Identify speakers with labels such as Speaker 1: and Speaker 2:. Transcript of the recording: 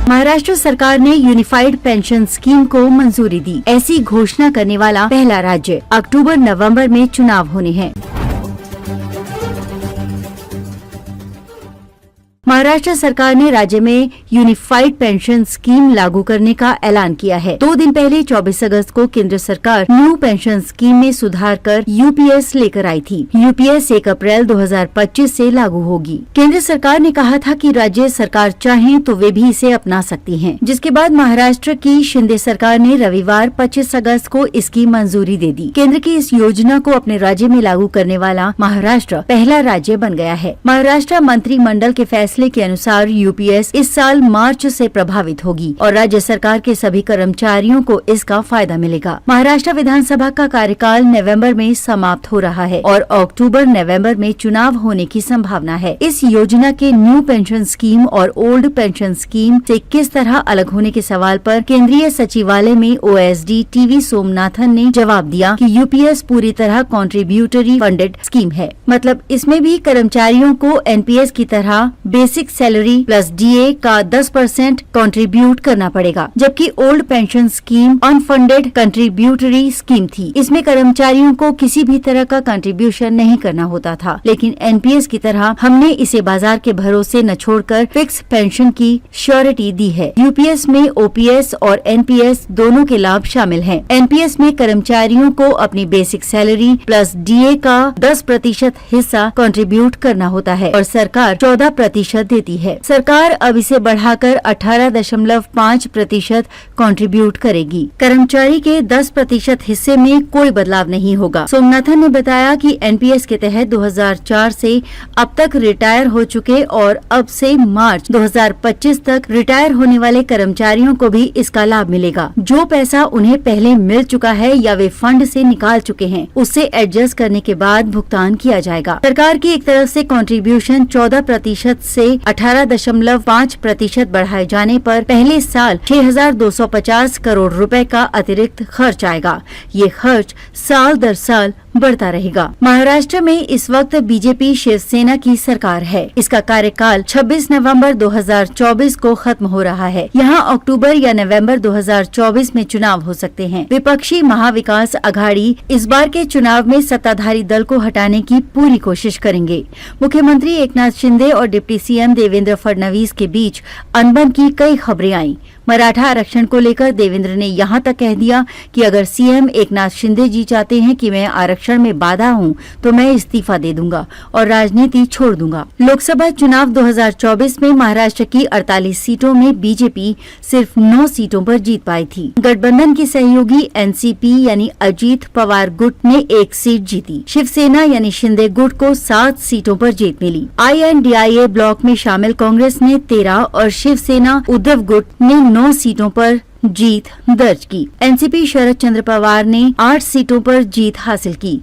Speaker 1: महाराष्ट्र सरकार ने unified pension scheme को मंजूरी दी। ऐसी घोषणा करने वाला पहला राज्य। अक्टूबर-नवंबर में चुनाव होने हैं। महाराष्ट्र सरकार ने राज्य में यूनिफाइड पेंशन स्कीम लागू करने का ऐलान किया है। 2 दिन पहले 24 अगस्त को केंद्र सरकार न्यू पेंशन स्कीम में सुधार कर यूपीएस लेकर आई थी। यूपीएस 1 अप्रैल 2025 से लागू होगी। केंद्र सरकार ने कहा था कि राज्य सरकार चाहें तो वे भी इसे अपना सकती हैं, जिसके बाद महाराष्ट्र की शिंदे सरकार ने रविवार 25 अगस्त को इसकी मंजूरी दे दी। केंद्र की इस योजना को अपने राज्य में लागू करने वाला महाराष्ट्र पहला राज्य बन गया है। महाराष्ट्र मंत्रिमंडल के फैसले के अनुसार यूपीएस इस साल मार्च से प्रभावित होगी और राज्य सरकार के सभी कर्मचारियों को इसका फायदा मिलेगा। महाराष्ट्र विधानसभा का कार्यकाल नवंबर में समाप्त हो रहा है और अक्टूबर-नवंबर में चुनाव होने की संभावना है। इस योजना के न्यू पेंशन स्कीम और ओल्ड पेंशन स्कीम से किस तरह अलग होने के सवाल पर केंद्रीय सचिवालय में ओएसडी टीवी सोमनाथन ने जवाब दिया कि यूपीएस पूरी तरह कॉन्ट्रीब्यूटरी फंडेड स्कीम है। मतलब इसमें भी कर्मचारियों को एनपीएस की तरह बेसिक सैलरी प्लस डीए का 10% कंट्रीब्यूट करना पड़ेगा, जबकि old pension scheme unfunded contributory scheme थी। इसमें कर्मचारियों को किसी भी तरह का कंट्रीब्यूशन नहीं करना होता था, लेकिन एनपीएस की तरह हमने इसे बाजार के भरोसे न छोड़कर फिक्स पेंशन की श्योरिटी दी है। यूपीएस में ओपीएस और एनपीएस दोनों के लाभ शामिल हैं। एनपीएस में कर्मचारियों को अपनी बेसिक सैलरी प्लस डीए का 10% हिस्सा कंट्रीब्यूट करना होता है और सरकार 14% देती है। सरकार अब इसे बढ़ाकर 18.5% कंट्रीब्यूट करेगी। कर्मचारी के 10% हिस्से में कोई बदलाव नहीं होगा। सोमनाथन ने बताया कि एनपीएस के तहत 2004 से अब तक रिटायर हो चुके और अब से मार्च 2025 तक रिटायर होने वाले कर्मचारियों को भी इसका लाभ मिलेगा। जो पैसा उन्हें पहले मिल चुका है या वे फंड से निकाल चुके हैं, उससे एडजस्ट करने के बाद भुगतान किया जाएगा। सरकार की एक तरफ से कंट्रीब्यूशन 14% से 18.5% बढ़ाए जाने पर पहले साल 6,250 करोड़ रुपए का अतिरिक्त खर्च आएगा। ये खर्च साल दर साल बढ़ता रहेगा। महाराष्ट्र में इस वक्त बीजेपी शिवसेना की सरकार है। इसका कार्यकाल 26 नवंबर 2024 को खत्म हो रहा है। यहाँ अक्टूबर या नवंबर 2024 में चुनाव हो सकते हैं। विपक्षी महाविकास अघाड़ी इस बार के चुनाव में सत्ताधारी दल को हटाने की पूरी कोशिश करेंगे। मुख्यमंत्री एकनाथ शिंदे और डिप्टी सीएम देवेंद्र फडणवीस के बीच अनबन की कई खबरें आईं। मराठा आरक्षण को लेकर देवेंद्र ने यहाँ तक कह दिया कि अगर सीएम एकनाथ शिंदे जी चाहते हैं कि मैं आरक्षण में बाधा हूँ तो मैं इस्तीफा दे दूंगा और राजनीति छोड़ दूंगा। लोकसभा चुनाव 2024 में महाराष्ट्र की 48 सीटों में बीजेपी सिर्फ 9 सीटों पर जीत पाई थी। गठबंधन की सहयोगी एनसीपी यानी अजीत पवार गुट ने 1 सीट जीती। शिवसेना यानी शिंदे गुट को 7 सीटों पर जीत मिली। INDIA ब्लॉक में शामिल कांग्रेस ने 13 और शिवसेना उद्धव गुट ने 9 सीटों पर जीत दर्ज की। एनसीपी शरद चंद्र पवार ने 8 सीटों पर जीत हासिल की।